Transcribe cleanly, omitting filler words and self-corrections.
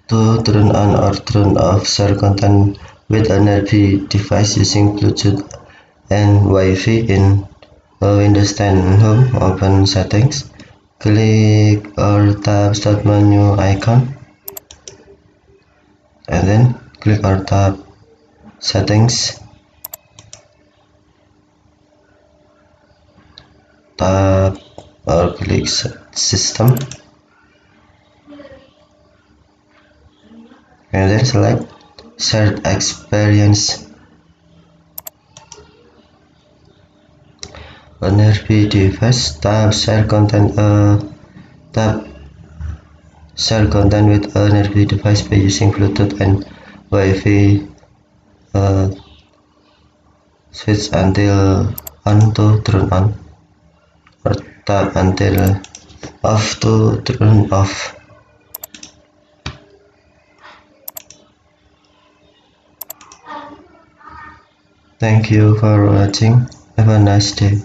to turn on or turn off share content with a nerby device using Bluetooth and Wi-Fi in Windows 10 Home. Open Settings. Click or tap Start menu icon, and then click or tap Settings. Tap or click System, and then select Shared Experience. On nerby device, tap Share Content. Tap Share content with a nerby device by using Bluetooth and Wi-Fi. Switch until on to turn on, or tap until off to turn off. Thank you for watching. Have a nice day.